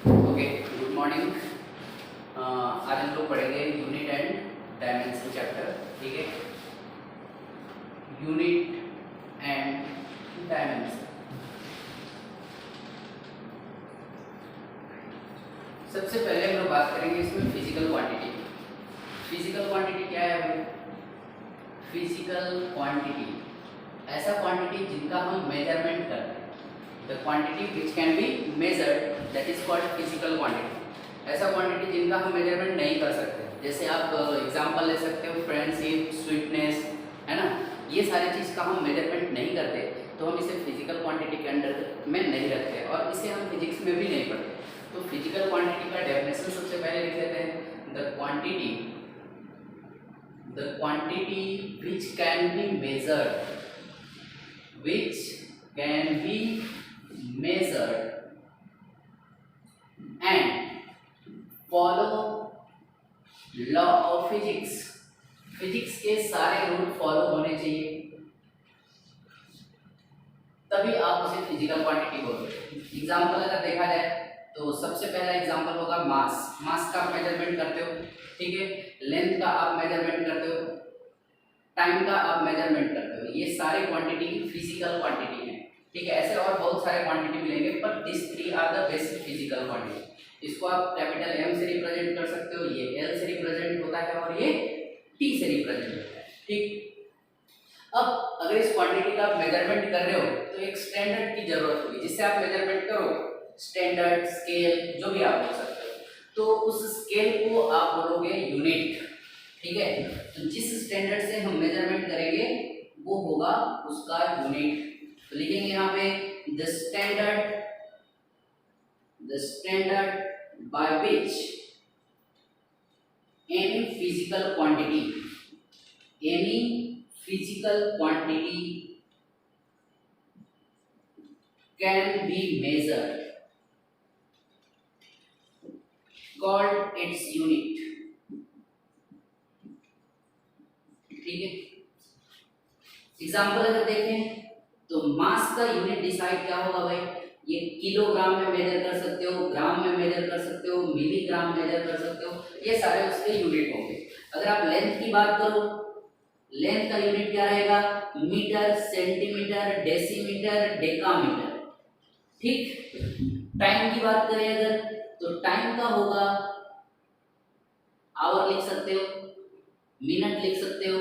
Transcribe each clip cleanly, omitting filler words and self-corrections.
Okay, good morning. आज हम लोग पढ़ेंगे यूनिट एंड डायमेंशन चैप्टर। ठीक है, यूनिट एंड डायमेंशन। सबसे पहले हम लोग बात करेंगे इसमें फिजिकल क्वांटिटी। फिजिकल क्वांटिटी क्या है भाई? फिजिकल क्वांटिटी ऐसा क्वांटिटी जिनका हम मेजरमेंट करते हैं। The quantity which can be measured that is called physical quantity. ऐसा क्वांटिटी जिनका हम मेजरमेंट नहीं कर सकते, जैसे आप एग्जांपल ले सकते हो फ्रेंडशिप, स्वीटनेस, है ना। ये सारी चीज़ का हम मेजरमेंट नहीं करते तो हम इसे फिजिकल क्वांटिटी के अंडर में नहीं रखते और इसे हम फिजिक्स में भी नहीं पढ़ते। तो फिजिकल क्वांटिटी का डेफिनेशन सबसे पहले लिख लेते हैं। The quantity which can be measured, which can be measured and follow law of physics। Physics के सारे रूल फॉलो होने चाहिए तभी आप उसे फिजिकल क्वांटिटी बोलोगे। एग्जांपल अगर देखा जाए तो सबसे पहला एग्जांपल होगा मास। मास का आप मेजरमेंट करते हो, ठीक है। लेंथ का आप मेजरमेंट करते हो, टाइम का आप मेजरमेंट करते हो। ये सारे क्वांटिटी फिजिकल क्वांटिटी है, ठीक है। ऐसे और बहुत सारे क्वांटिटी मिलेंगे पर this three are the basic physical quantity. इसको आप कैपिटल एम से रिप्रेजेंट कर सकते हो, ये एल से रिप्रेजेंट होता है और ये टी से रिप्रेजेंट होता है, ठीक। अब अगर इस क्वांटिटी का आप मेजरमेंट कर रहे हो तो एक स्टैंडर्ड की जरूरत होगी जिससे आप मेजरमेंट करो। स्टैंडर्ड, स्केल, जो भी आप बोल सकते हो। तो उस स्केल को आप बोलोगे यूनिट, ठीक है। तो जिस स्टैंडर्ड से हम मेजरमेंट करेंगे वो होगा उसका यूनिट। तो लिखेंगे यहाँ पे the standard by which any physical quantity can be measured called its unit, ठीक है। एग्जाम्पल अगर देखें तो मास का यूनिट डिसाइड क्या होगा भाई? ये किलोग्राम में मेजर कर सकते हो, ग्राम में मेजर कर सकते हो, मिलीग्राम मेजर कर सकते हो, ये सारे उसके यूनिट होंगे। अगर आप लेंथ की बात करो, लेंथ का यूनिट क्या रहेगा? मीटर, सेंटीमीटर, डेसीमीटर, डेकामीटर, ठीक। टाइम की बात करें अगर तो टाइम का होगा आवर लिख सकते हो, मिनट लिख सकते हो,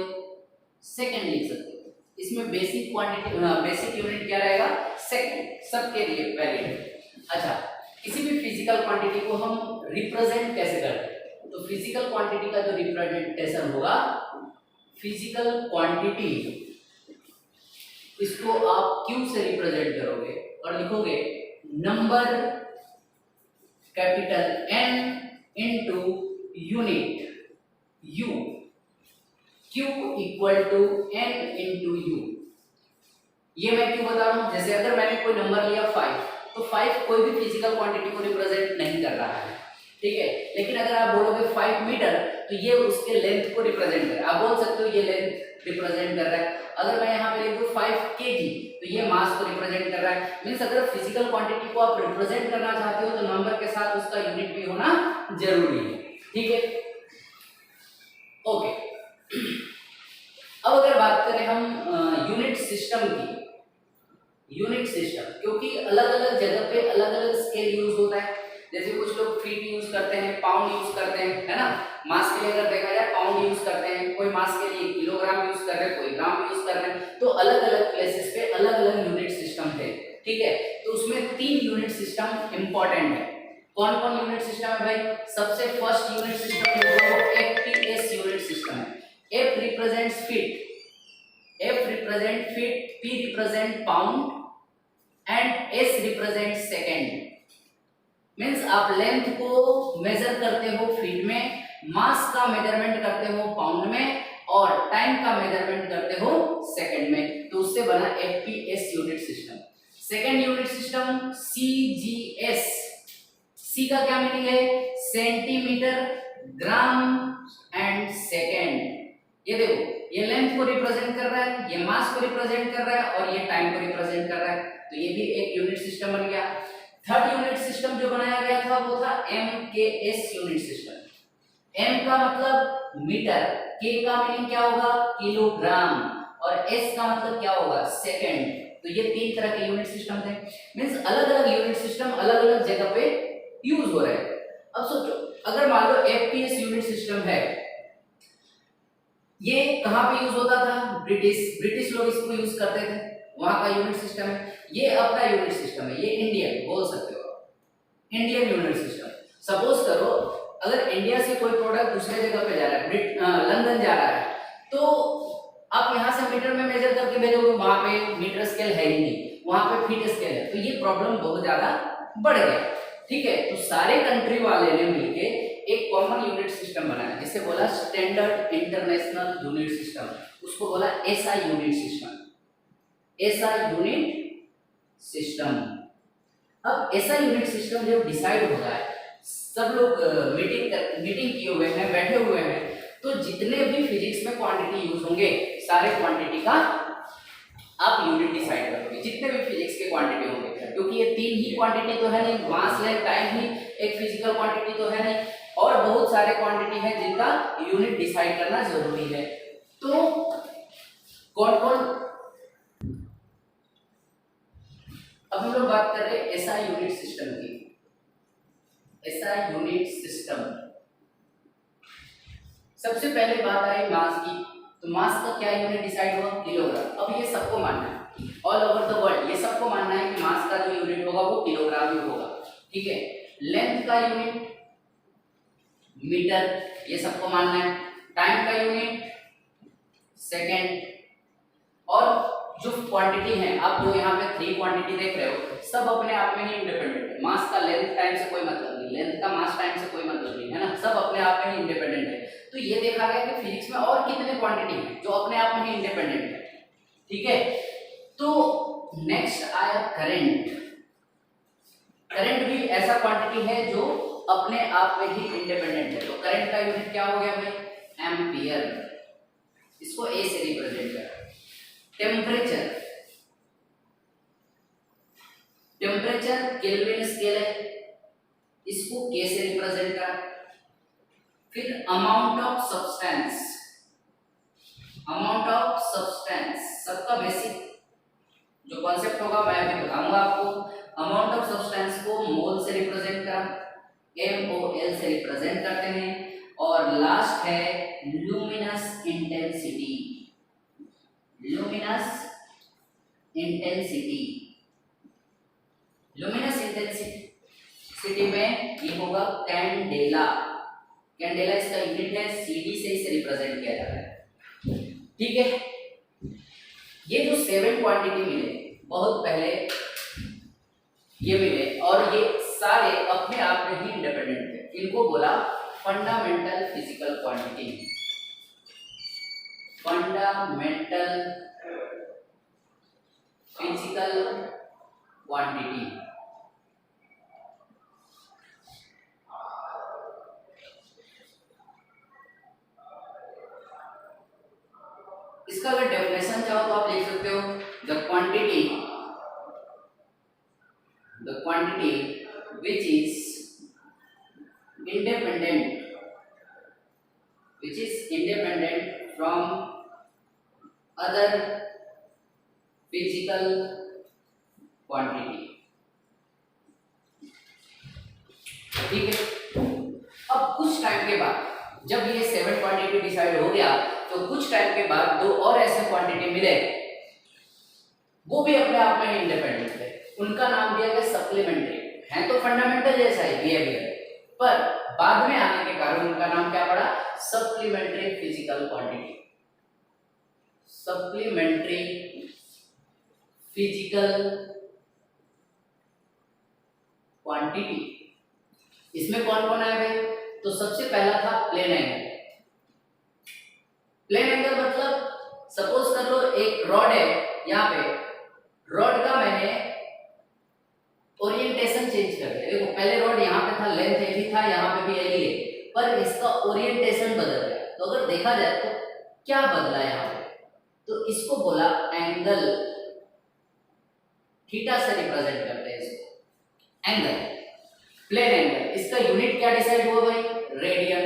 सेकंड लिख सकते हो। इसमें बेसिक क्वांटिटी, बेसिक यूनिट क्या रहेगा? सेकंड, सबके लिए वैलिड। अच्छा, किसी भी फिजिकल क्वांटिटी को हम रिप्रेजेंट कैसे करते हैं? तो फिजिकल क्वांटिटी का जो रिप्रेजेंटेशन होगा, फिजिकल क्वांटिटी, इसको आप क्यू से रिप्रेजेंट करोगे और लिखोगे number capital N into unit U, Q equal to N into U. ये मैं क्यों बता रहा हूं? जैसे अगर मैंने कोई नंबर लिया 5, तो 5 कोई भी फिजिकल क्वांटिटी को रिप्रेजेंट नहीं कर रहा है, ठीक है। लेकिन अगर आप बोलोगे 5 मीटर तो ये उसके लेंथ को रिप्रेजेंट कर, आप बोल सकते हो ये लेंथ रिप्रेजेंट कर रहा है। अगर मैं यहाँ पे लिख दूं 5 kg तो ये मास को रिप्रेजेंट कर रहा है। मीन्स अगर फिजिकल क्वांटिटी को आप रिप्रेजेंट करना चाहते हो तो नंबर के साथ उसका यूनिट भी होना जरूरी है, ठीक है। ओके, अब अगर बात करें हम यूनिट सिस्टम की, यूनिट सिस्टम क्योंकि अलग अलग जगह पे अलग अलग स्केल यूज होता है। जैसे कुछ लोग फीट यूज करते हैं, पाउंड यूज करते हैं, है ना। मास के लिए अगर देखा जाए पाउंड यूज करते हैं, कोई मास के लिए किलोग्राम यूज कर रहे हैं, कोई ग्राम यूज कर रहे हैं। तो अलग अलग प्लेसेस पे अलग अलग यूनिट सिस्टम थे, ठीक है। तो उसमें 3 यूनिट सिस्टम इंपॉर्टेंट है। कौन कौन यूनिट सिस्टम है भाई? सबसे फर्स्ट यूनिट सिस्टम जो है एफपीएस यूनिट सिस्टम है। F represents feet, F represent feet, P represent pound and S represent second। Means आप लेंथ को मेजर करते हो फीट में, मास का मेजरमेंट करते हो पाउंड में और टाइम का मेजरमेंट करते हो सेकंड में। तो उससे बना FPS unit system. Second unit system CGS. C का क्या मीनिंग है? Centimetre, gram and second. ये देखो, ये लेंथ को रिप्रेजेंट कर रहा है, ये मास को रिप्रेजेंट कर रहा है और ये टाइम को रिप्रेजेंट कर रहा है। तो ये भी एक यूनिट सिस्टम बन गया। थर्ड यूनिट सिस्टम जो बनाया गया था था वो था MKS यूनिट सिस्टम। M का मतलब मीटर, K का मीनिंग क्या होगा, किलोग्राम, और S का मतलब क्या होगा, सेकंड। तो ये तीन तरह के यूनिट सिस्टम थे, मींस अलग अलग यूनिट सिस्टम अलग अलग जगह पे यूज हो रहे हैं। अब सोचो, अगर मान लो FPS यूनिट सिस्टम है, ये कहां पे यूज होता था, ब्रिटिश लोग इसको यूज करते थे, वहां का यूनिट सिस्टम है। ये अपना यूनिट सिस्टम है, ये इंडियन बोल सकते हो, इंडियन यूनिट सिस्टम। सपोज करो अगर इंडिया से कोई प्रोडक्ट दूसरे जगह पे जा रहा है, लंदन जा रहा है, तो आप यहां से मीटर में मेजर करके भेजोगे, वहां पे मीटर स्केल है ही नहीं, वहां पे फीट स्केल है, तो ये प्रॉब्लम बहुत ज्यादा बढ़ गया। ठीक है, तो सारे कंट्री वाले ने मिलके एक कॉमन यूनिट सिस्टम बनाया, जिसे बोला स्टैंडर्ड इंटरनेशनल यूनिट सिस्टम, उसको बोला SI unit system, SI unit system. अब SI यूनिट सिस्टम जब डिसाइड होता है, सब लोग मीटिंग किए हुए हैं, बैठे हुए हैं, तो जितने भी फिजिक्स में क्वांटिटी यूज होंगे, सारे क्वांटिटी का आप यूनिट डिसाइड करोगे, जितने भी फिजिक्स के क्वांटिटी होंगे, क्योंकि ये तीन ही क्वांटिटी तो है नहीं, मास लेंथ टाइम ही एक फिजिकल क्वांटिटी तो है नहीं, और बहुत सारे क्वांटिटी हैं जिनका यूनिट डिसाइड करना जरूरी है। तो कौन कौन, अब हम लोग बात कर रहे हैं SI यूनिट सिस्टम की। SI यूनिट सिस्टम, सबसे पहले बात आई मास की, तो मास का क्या यूनिट डिसाइड हुआ, किलोग्राम। अब ये सबको मानना है, ऑल ओवर द वर्ल्ड ये सबको मानना है कि मास का जो यूनिट होगा वो किलोग्राम ही होगा। ठीक है, लेंथ का यूनिट मीटर, ये सबको मानना है। टाइम का यूनिट सेकंड, और जो क्वांटिटी है, आप जो यहाँ पे 3 क्वांटिटी देख रहे हो, सब अपने आप में ही इंडिपेंडेंट है। मास का लेंथ टाइम से कोई मतलब नहीं, लेंथ का मास टाइम से कोई मतलब नहीं, है ना, सब अपने आप में ही इंडिपेंडेंट है। तो ये देखा गया कि फिजिक्स में और कितने क्वांटिटी है जो अपने आप में ही इंडिपेंडेंट है। ठीक है, तो नेक्स्ट आया करंट। करंट भी ऐसा क्वांटिटी है जो अपने आप में ही इंडिपेंडेंट है। तो करंट का यूनिट क्या हो गया भाई, एम्पियर, इसको ए से रिप्रेजेंट करा। टेम्परेचर, टेम्परेचर केल्विन स्केल है, इसको के से रिप्रेजेंट करा। फिर amount of substance, amount of substance सबका बेसिक जो कॉन्सेप्ट होगा मैं अभी बताऊंगा आपको। अमाउंट ऑफ सब्सटेंस को मोल से रिप्रेजेंट करा, MOL से रिप्रेजेंट करते हैं। और लास्ट है luminous intensity, luminous intensity, luminous intensity में ये होगा कैंडेला, कैंडेला इसका यूनिट है, CD से इसे रिप्रेजेंट किया जाता है। ठीक है, ये जो 7 क्वांटिटी मिले बहुत पहले ये मिले, और ये सारे अपने आप में ही इंडिपेंडेंट थे, इनको बोला fundamental physical quantity, fundamental physical quantity. इसका अगर डेफिनेशन चाहो तो आप लिख सकते हो, the quantity which is independent from other physical quantity। ठीक है, अब कुछ टाइम के बाद जब ये 7 क्वांटिटी डिसाइड हो गया, तो कुछ टाइम के बाद 2 और ऐसे क्वांटिटी मिले, वो भी अपने आप में इंडिपेंडेंट है, उनका नाम दिया गया सप्लीमेंट्री। है तो फंडामेंटल जैसा ही बिहेवियर, पर बाद में आने के कारण उनका नाम क्या पड़ा, supplementary physical quantity, supplementary physical quantity. इसमें कौन कौन आया भाई, तो सबसे पहला था प्लेन एंगल। प्लेन एंगल मतलब सपोज कर लो एक रॉड है, यहाँ पे रॉड का मैंने ओरिएंटेशन चेंज कर दिया। देखो पहले रॉड यहाँ पे था, लेंथ एल ही था, यहाँ पे भी एल ही है, पर इसका ओरिएंटेशन बदल गया। तो अगर देखा जाए तो क्या बदला यहाँ पे, तो इसको बोला एंगल, थीटा से रिप्रेजेंट करते हैं इसको एंगल। प्लेन एंगल, इसका यूनिट क्या डिसाइड हुआ भाई? रेडियन,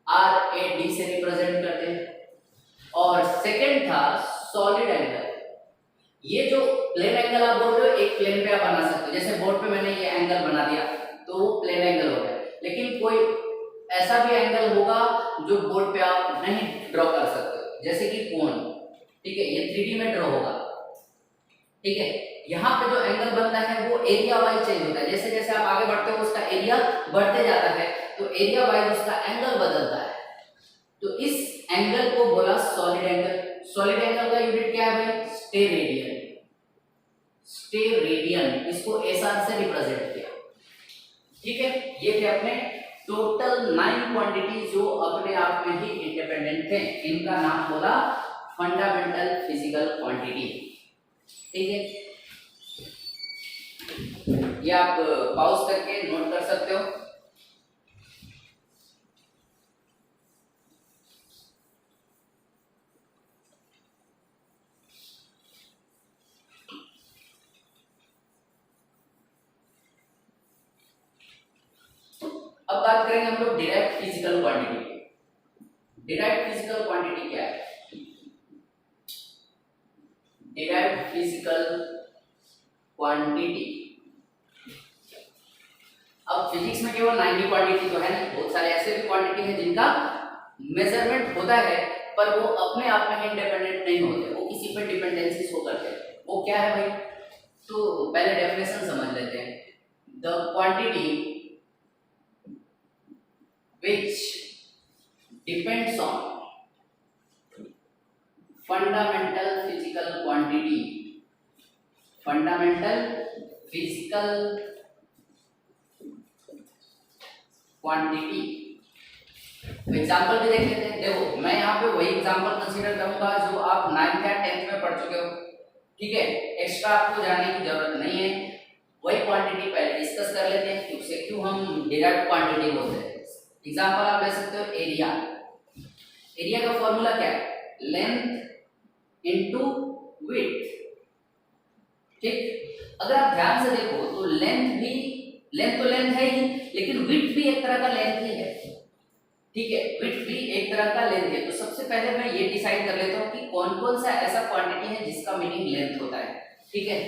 आर ए डी से रिप्रेजेंट करते हैं। और सेकंड था सॉलिड एंगल। ये जो प्लेन एंगल आप बोल रहे हो एक प्लेन पे आप बना सकते हो, जैसे बोर्ड पे मैंने ये एंगल बना दिया तो वो प्लेन एंगल हो गया। लेकिन कोई ऐसा भी एंगल होगा जो बोर्ड पे आप नहीं ड्रॉ कर सकते हो, जैसे कि कोन, ठीक है, ये 3D में ड्रॉ होगा, ठीक है। यहाँ पे जो एंगल बनता है वो एरिया वाइज चेंज होता है, जैसे जैसे आप आगे बढ़ते हो उसका एरिया बढ़ते जाता है, तो एरिया वाइज उसका एंगल बदलता है। तो इस एंगल को बोला सॉलिड एंगल। सॉलिड एंगल का यूनिट क्या है भाई? स्टेरेडियन। स्टेरेडियन, इसको एसआर से रिप्रेजेंट किया, ठीक है। ये थे अपने टोटल 9 क्वांटिटी जो अपने आप में ही इंडिपेंडेंट थे, इनका नाम बोला फंडामेंटल फिजिकल क्वांटिटी, ठीक है। ये आप पॉज करके नोट कर सकते हो। अब बात करेंगे हम लोग डिराइव्ड फिजिकल क्वांटिटी की। डिराइव्ड फिजिकल क्वांटिटी क्या है? डिराइव्ड फिजिकल क्वांटिटी, अब फिजिक्स में केवल 90 क्वांटिटी तो है नहीं, बहुत सारे ऐसे भी क्वांटिटी है जिनका मेजरमेंट होता है पर वो अपने आप में इंडिपेंडेंट नहीं होते, वो किसी पर डिपेंडेंसी शो करते हैं। वो क्या है भाई? तो पहले डेफिनेशन समझ लेते हैं। The quantity which depends on fundamental physical quantity, fundamental physical quantity। Example भी देख लेते हैं। देखो मैं यहाँ पे वही एग्जाम्पल कंसीडर करूंगा जो आप 9th या 10th में पढ़ चुके हो, ठीक है, एक्स्ट्रा आपको जानने की जरूरत नहीं है। वही क्वांटिटी पहले डिस्कस कर लेते हैं कि उसे क्यों हम डिराइव्ड क्वांटिटी बोलते हैं। एग्जाम्पल आप ले सकते हो एरिया। एरिया का फॉर्मूला क्या है? लेंथ इनटू विड्थ, ठीक। अगर आप ध्यान से देखो तो लेंथ तो लेंथ है ही, लेकिन विड्थ भी एक तरह का लेंथ ही है, ठीक है, विड्थ भी एक तरह का लेंथ है। तो सबसे पहले मैं ये डिसाइड कर लेता हूँ कि कौन कौन सा ऐसा क्वांटिटी है जिसका मीनिंग लेंथ होता है, ठीक है।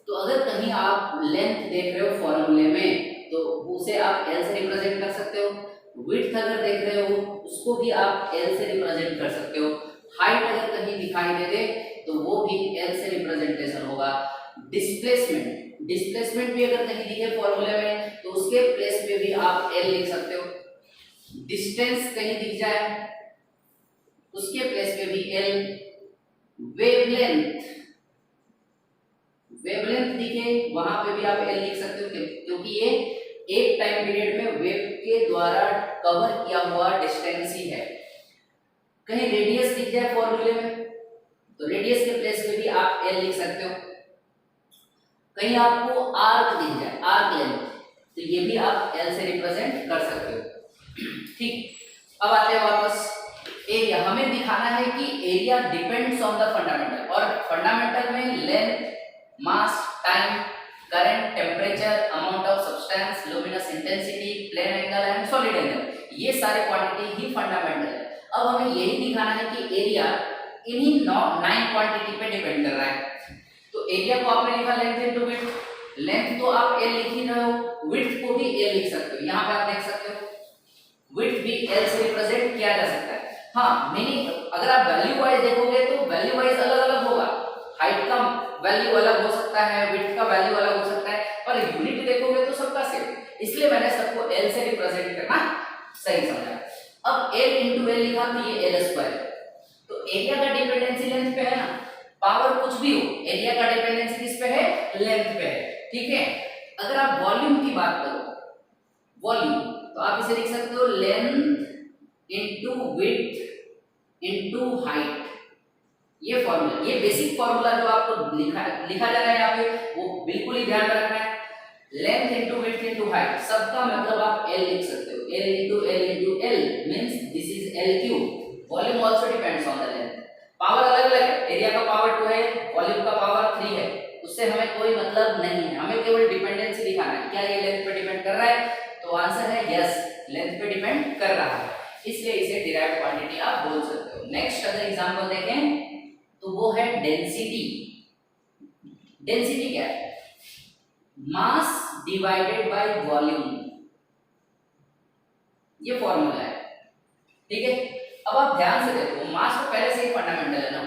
तो अगर कहीं आप लेंथ देख रहे हो फॉर्मूले में तो उसे आप एल से रिप्रेजेंट कर सकते हो। विड्थ अगर देख रहे हो उसको भी आप एल से रिप्रेजेंट कर सकते हो। हाइट अगर कहीं दिखाई दे दे तो वो भी एल से रिप्रेजेंटेशन होगा। डिस्प्लेसमेंट भी अगर कहीं दिखे फॉर्मूले में तो उसके प्लेस पे भी आप एल लिख सकते हो। डिस्टेंस कहीं दिख जाए उसके प्लेस पे भी एल। वेवलेंथ दिखे वहां पे भी आप एल लिख सकते हो, क्योंकि ये एक टाइम पीरियड में वेव के द्वारा कवर किया हुआ डिस्टेंस ही है। कहीं रेडियस दिख जाए फॉर्मूले में तो रेडियस के प्लेस पे भी आप एल लिख सकते हो। कहीं आपको आर्क दिख जाए, आर्क लेंथ, तो ये भी आप एल से रिप्रेजेंट कर सकते हो, ठीक। अब आते हैं वापस एरिया। हमें दिखाना है कि area depends on the fundamental, और फंडामेंटल में length, mass, time, current, temperature, amount of substance, luminous intensity, plane angle and solid angle, ये सारे क्वांटिटी ही फंडामेंटल है। अब हमें यही दिखाना है कि एरिया इन्हीं 9 क्वांटिटी पे डिपेंड कर रहा है। तो एरिया को आपने लिखा लेंथ इनटू विड्थ। लेंथ तो आप एल लिख ही रहे हो, विड्थ को भी एल लिख सकते हो। यहाँ पे आप देख सकते हो विड्थ भी एल से रिप्रेजेंट किया जा सकता है। हाँ, मीनिंग अगर आप वैल्यू वाइज देखोगे तो वैल्यू वाइज अलग अलग होगा। हाइट का वैल्यू अलग हो सकता है, विड्थ का वैल्यू अलग हो सकता है, पर यूनिट देखोगे तो सबका सेम। इसलिए मैंने सबको एल से रिप्रेजेंट करना सही समझा। अब एल इंटू एल लिखा तो ये एल स्क्वायर। तो एरिया का डिपेंडेंसी लेंथ पे है ना, पावर कुछ भी हो, एरिया का डिपेंडेंसी किस पे है? लेंथ पे है, ठीक है। अगर आप वॉल्यूम की बात करो, वॉल्यूम, तो आप इसे लिख सकते हो length into width into height. ये फॉर्मूला, ये बेसिक फॉर्मूला जो आपको लिखा जा रहा है यहाँ पे, वो बिल्कुल ही ध्यान रखना है। Length into width into height, सबका मतलब आप एल लिख सकते हो। L into L means this is L cube. Volume also depends on the length. Power अलग अलग है, एरिया का पावर 2 है, वॉल्यूम का पावर 3 है, उससे हमें कोई मतलब नहीं है। हमें केवल डिपेंडेंसी दिखाना है, क्या ये लेंथ पे डिपेंड डिपेंड कर रहा है, इसलिए इसे डिराइव्ड क्वांटिटी आप बोल सकते हो। नेक्स्ट अगर एग्जांपल देखें तो वो है डेंसिटी। डेंसिटी क्या है? मास डिवाइडेड बाय वॉल्यूम, ये फॉर्मूला है, ठीक है। अब आप ध्यान से देखो, मास तो पहले से ही फंडामेंटल है ना,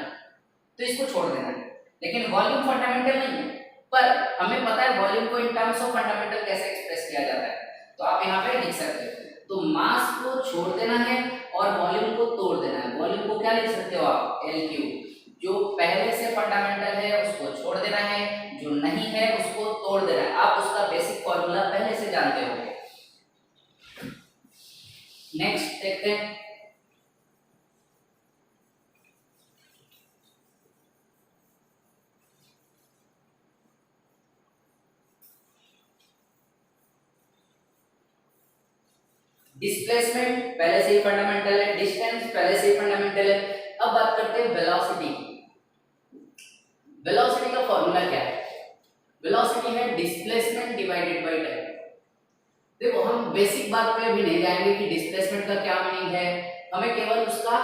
तो इसको छोड़ देना है, लेकिन वॉल्यूम फंडामेंटल नहीं है, पर हमें पता है वॉल्यूम को इन टर्म्स ऑफ फंडामेंटल कैसे एक्सप्रेस किया जाता है, तो आप यहाँ पे लिख सकते हो। तो मास को छोड़ देना है और वॉल्यूम को तोड़ देना है। वॉल्यूम को क्या लिख सकते हो आप? L Q. जो पहले से फंडामेंटल है उसको छोड़ देना है, जो नहीं है उसको तोड़ देना है। आप उसका बेसिक फॉर्मूला पहले से जानते हो। नेक्स्ट देखते हैं, डिस्प्लेसमेंट पहले से ही फंडामेंटल है, डिस्टेंस पहले से ही फंडामेंटल है। अब बात करते हैं वेलोसिटी की। वेलोसिटी का फॉर्मूला क्या है? वेलोसिटी है डिस्प्लेसमेंट डिवाइडेड बाय टाइम। देखो हम बेसिक बात पे अभी नहीं जाएंगे कि डिस्प्लेसमेंट का क्या मीनिंग है, हमें केवल उसका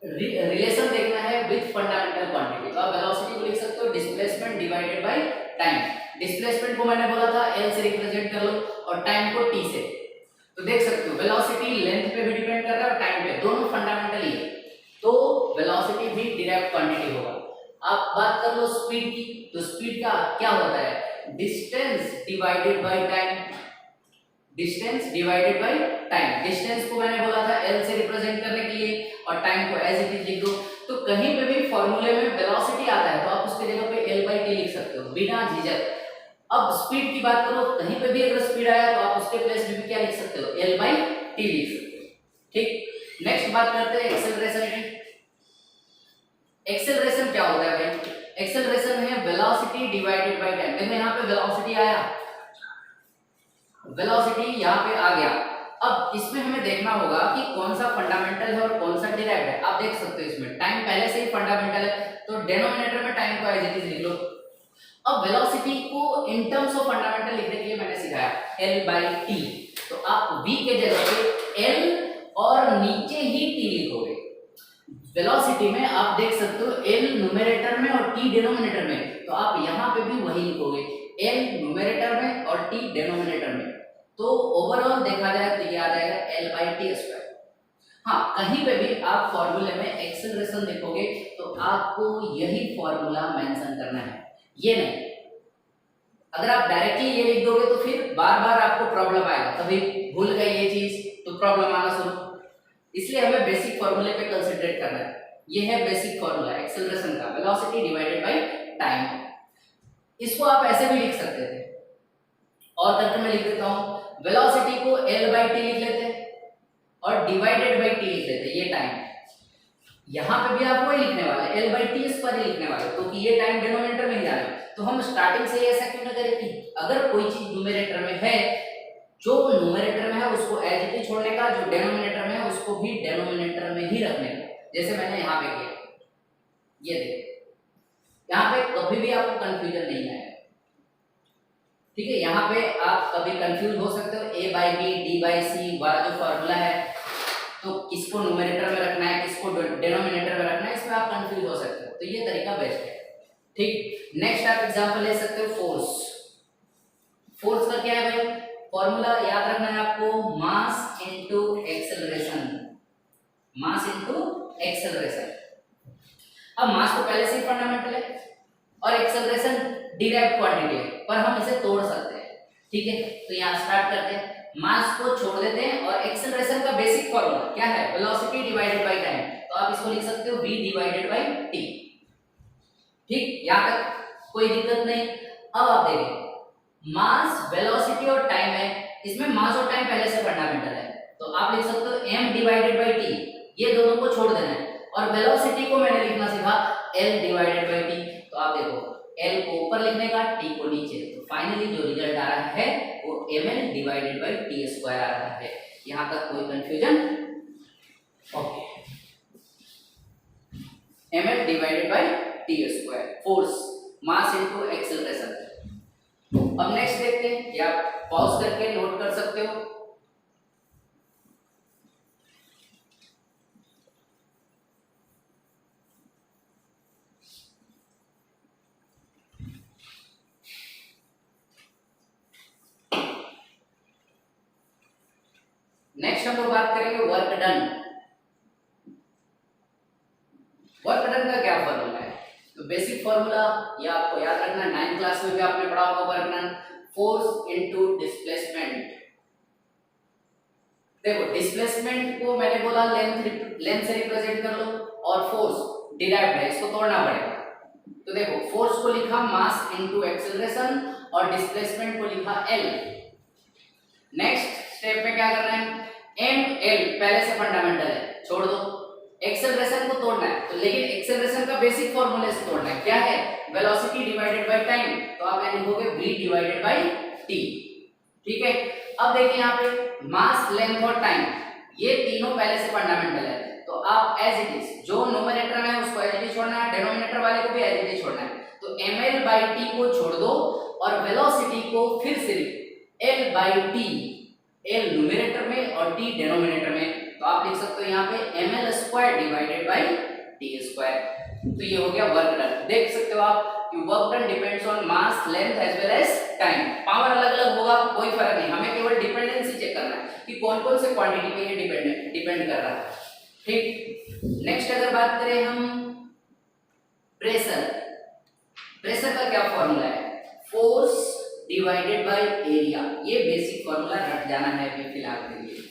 रिलेशन देखना है विद फंडामेंटल क्वांटिटी। तो आप वेलोसिटी को लिख सकते हो displacement divided by time. Displacement को मैंने बोला था एल से रिप्रेजेंट कर लो और टाइम को टी से। तो देख सकते हो वेलोसिटी लेंथ पे भी डिपेंड कर रहा है और टाइम पे, दोनों फंडामेंटल ही है, तो वेलोसिटी भी डिराइव्ड क्वांटिटी होगा। आप बात कर लो स्पीड की, तो स्पीड का क्या होता है? Distance divided by time. Distance divided by time. Distance को मैंने बोला था एल से रिप्रेजेंट करने के लिए और टाइम को एज इट इज लिख दो। तो कहीं पे भी फॉर्मूले में वेलोसिटी आता है तो आप उसके जगह पे एल बाई टी लिख सकते हो बिना झिझक। अब स्पीड की बात करो, कहीं पे भी अगर स्पीड आया तो आप उसके प्लेस में भी क्या लिख सकते हो? एल बाई टी लिख सकते हो, ठीक। नेक्स्ट बात करते हैं एक्सेलरेशन की। एक्सेलरेशन क्या होता है भाई? एक्सेलरेशन है वेलोसिटी डिवाइडेड बाय टाइम। देखो यहाँ पे वेलोसिटी आया, वेलोसिटी यहाँ पे आ गया। अब इसमें हमें देखना होगा कि कौन सा फंडामेंटल है और कौन सा डिराइव्ड है। आप देख सकते हो इसमें टाइम पहले से ही फंडामेंटल है, तो डिनोमिनेटर में टाइम को एज इट इज लिख लो। अब वेलोसिटी को इन टर्म्स ऑफ फंडामेंटल लिखने के लिए मैंने सिखाया L बाई टी, तो आप V के जगह पे L और नीचे ही T लिखोगे। वेलोसिटी में आप देख सकते हो L न्यूमरेटर में और T डिनोमिनेटर में, तो आप यहाँ पे भी वही लिखोगे L न्यूमरेटर में और T डिनोमिनेटर में। तो ओवरऑल देखा जाए तो ये आ जाएगा L बाई टी स्क्वायर। हाँ, कहीं पे भी आप फॉर्मूले में एक्सेलरेशन लिखोगे तो आपको यही फॉर्मूला मेंशन करना है, ये नहीं। अगर आप डायरेक्टली ये लिख दोगे तो फिर बार बार आपको प्रॉब्लम आएगा, कभी भूल गए ये चीज तो प्रॉब्लम आना शुरू। इसलिए हमें बेसिक फॉर्मूले पे कंसंट्रेट करना है। ये है बेसिक फॉर्मूला एक्सेलरेशन का, वेलोसिटी डिवाइडेड बाय टाइम। इसको आप ऐसे भी लिख सकते थे, और करके मैं लिख देता हूं, वेलोसिटी को L बाई टी लिख लेते और डिवाइडेड बाई टी लिख लेते, ये टाइम। यहाँ पे भी आप वही लिखने वाले L बाई टी स्क्वायर ही लिखने वाले, क्योंकि ये टाइम डिनोमिनेटर में ही जा रहा है। तो हम स्टार्टिंग से ऐसा क्यों ना करें कि अगर कोई चीज न्यूमरेटर में है, जो न्यूमरेटर में है उसको एज इट इज छोड़ने का, जो डिनोमिनेटर में है उसको भी डिनोमिनेटर में ही रखने का, जैसे मैंने यहाँ पे किया। ये देखो, यहाँ पे कभी भी आपको कंफ्यूजन नहीं आएगा, ठीक है। यहाँ पे आप कभी कंफ्यूज हो सकते हो, A by B D by C वाला जो फॉर्मूला है, तो किसको न्यूमरेटर में रखना है किसको डिनोमिनेटर में रखना है, इसमें आप कंफ्यूज हो सकते हो। तो ये तरीका बेस्ट है, ठीक। नेक्स्ट आप एग्जांपल ले सकते हो फोर्स। फोर्स का क्या है भाई? फॉर्मूला याद रखना है आपको, मास इनटू एक्सेलरेशन। मास इनटू एक्सेलरेशन। अब मास तो पहले से ही फंडामेंटल है और एक्सेलरेशन डिराइव्ड क्वांटिटी है, पर हम इसे तोड़ सकते हैं, ठीक है। तो यहाँ स्टार्ट करते हैं, मास को छोड़ देते हैं और एक्सेलरेशन का बेसिक फॉर्मूला क्या है? Velocity divided by time. तो आप इसको लिख सकते हो v डिवाइडेड बाय t, ठीक। यहाँ तक कोई दिक्कत नहीं। अब आप देखिए, मास वेलोसिटी और टाइम है, इसमें मास और टाइम पहले से फंडामेंटल है, तो आप लिख सकते हो m डिवाइडेड बाय t, ये दोनों को छोड़ देना है। और वेलोसिटी को मैंने लिखना सीखा l डिवाइडेड बाय t, तो आप देखो l को ऊपर लिखने का, t को नीचे, तो फाइनली जो रिजल्ट आ रहा है वो ml divided by t square आ रहा है। यहाँ तक कोई confusion? Okay, ml divided by t square, force, mass into acceleration. अब नेक्स्ट देखते हैं, या पॉज करके नोट कर सकते हो। नेक्स्ट हम लोग बात करेंगे वर्क डन। वर्क डन का क्या फॉर्मूला है? तो बेसिक फॉर्मूला ये आपको याद रखना, 9th क्लास में भी आपने पढ़ा होगा work done, force into displacement. देखो डिस्प्लेसमेंट को मैंने बोला लेंथ से रिप्रेजेंट कर लो, और फोर्स डिराइव्ड है, इसको तोड़ना पड़ेगा। तो देखो फोर्स को लिखा मास इनटू एक्सेलरेशन और डिस्प्लेसमेंट को लिखा एल। नेक्स्ट स्टेप में क्या करना है, एम एल पहले से फंडामेंटल है, छोड़ दो। एक्सेलरेशन को तोड़ना है, तो लेकिन एक्सेलरेशन का बेसिक फॉर्मूले से तोड़ना है, क्या है, वेलोसिटी डिवाइडेड बाय टाइम, तो आप यहाँ लिखोगे v डिवाइडेड बाय t। ठीक है, अब देखिए यहाँ पे मास, लेंथ और टाइम ये तीनों पहले से फंडामेंटल है, तो आप एज इट इज जो न्यूमरेटर में है उसको एज इट इज छोड़ना है, डिनोमिनेटर वाले को भी एज इट इज छोड़ना है। तो ml बाय t को छोड़ दो और वेलोसिटी को फिर सिर्फ l by t, l numerator में और t डिनोमिनेटर में, तो आप लिख सकते हो यहाँ पे ml square divided by t square. तो ये हो गया वर्क डन। देख सकते हो आप कि work done depends on mass, length as well as time. Power अलग अलग होगा, कोई फर्क नहीं, हमें केवल डिपेंडेंसी चेक करना है कि कौन कौन से क्वांटिटी पे ये डिपेंड कर रहा है। ठीक, नेक्स्ट अगर बात करें हम प्रेशर, प्रेशर का क्या फॉर्मूला है, फोर्स डिवाइडेड बाय एरिया। ये बेसिक फॉर्मूला रट जाना है अभी फिलहाल के लिए।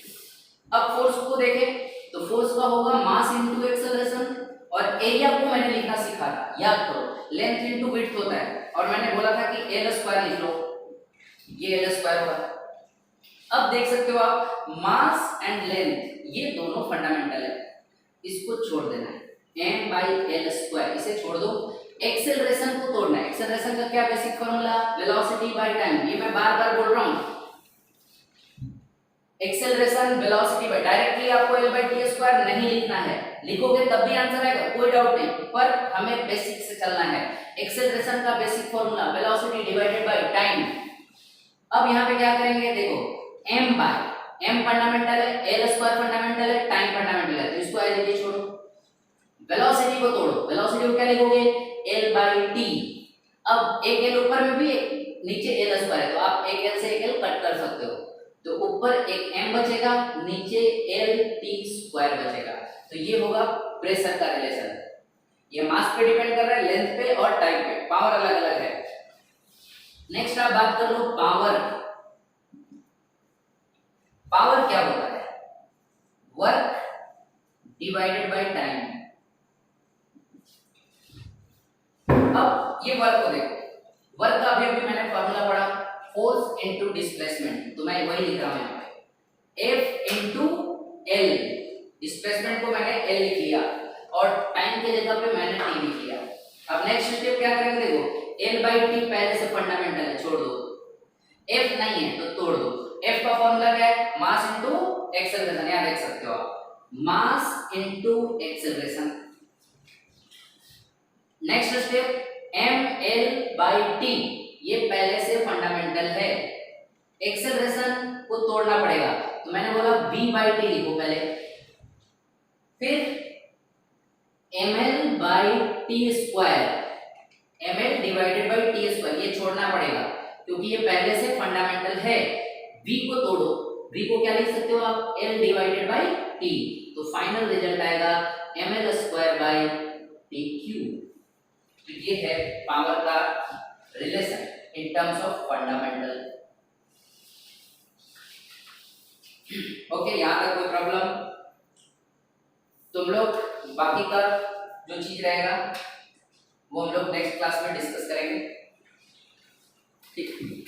अब फोर्स को देखें तो फोर्स का होगा मास इनटू एक्सेलरेशन, और एरिया को मैंने लिखना सीखा था, याद करो, लेंथ इनटू विड्थ होता है, और मैंने बोला था कि एल स्क्वायर लिख लो, ये एल स्क्वायर होगा। अब देख सकते हो आप मास एंड लेंथ ये दोनों फंडामेंटल है, इसको छोड़ देना है, m बाई एल स्क्वायर, इसे छोड़ दो। एक्सेलरेशन को तोड़ना है, एक्सेलरेशन का क्या basic formula, velocity by time, ये मैं बार बार बोल रहा हूं। एक्सेलरेशन वेलोसिटी बाय, डायरेक्टली आपको l बाय t स्क्वायर नहीं लिखना है, लिखोगे तब भी आंसर आएगा, कोई डाउट नहीं, पर हमें बेसिक से चलना है। एक्सेलरेशन का basic formula velocity divided by time. अब यहाँ पे क्या करेंगे, देखो m बाय, m फंडामेंटल है, l स्क्वायर फंडामेंटल है, टाइम फंडामेंटल है, तो इसको एज इट इज छोड़ो। वेलोसिटी को तोड़ो, वेलोसिटी को क्या लिखोगे, l बाय t। अब एक l ऊपर में भी नीचे l स्क्वायर है, तो आप एक l से एक l कट कर सकते हो, तो ऊपर एक m बचेगा, नीचे l t स्क्वायर बचेगा। तो ये होगा प्रेशर का रिलेशन। ये मास पे डिपेंड कर रहा है, लेंथ पे और टाइम पे, पावर अलग अलग है। नेक्स्ट आप बात कर लो पावर। पावर क्या होता है, वर्क डिवाइडेड बाय टाइम। अब ये वर्क को देखो, वर्क का अभी अभी मैंने फॉर्मूला पढ़ा, फोर्स इनटू डिस्प्लेसमेंट, तो मैं वही लिख रहा हूं यहाँ पे, F इनटू L, डिस्प्लेसमेंट को मैंने L लिख लिया और टाइम के जगह पे मैंने T लिख लिया। अब नेक्स्ट स्टेप क्या करेंगे, देखो L बाई T पहले से फंडामेंटल है, छोड़ दो, F नहीं है तो तोड़ दो। F का फॉर्मूला क्या है, मास इनटू एक्सेलरेशन, यहाँ देख सकते हो आप, मास into acceleration. Next step ml by t, ये पहले से फंडामेंटल है, एक्सेलरेशन को तोड़ना पड़ेगा, तो मैंने बोला v बाई t लिखो पहले, फिर ml by t square, ml divided by t square, ये छोड़ना पड़ेगा क्योंकि ये पहले से फंडामेंटल है। v को तोड़ो, v को क्या लिख सकते हो आप, l डिवाइडेड बाई t, तो फाइनल रिजल्ट आएगा ml square by t cube. तो ये है पावर का relation in terms of fundamental. Okay, यहाँ तक कोई प्रॉब्लम? तुम लोग बाकी का जो चीज रहेगा वो हम लोग नेक्स्ट क्लास में डिस्कस करेंगे, ठीक।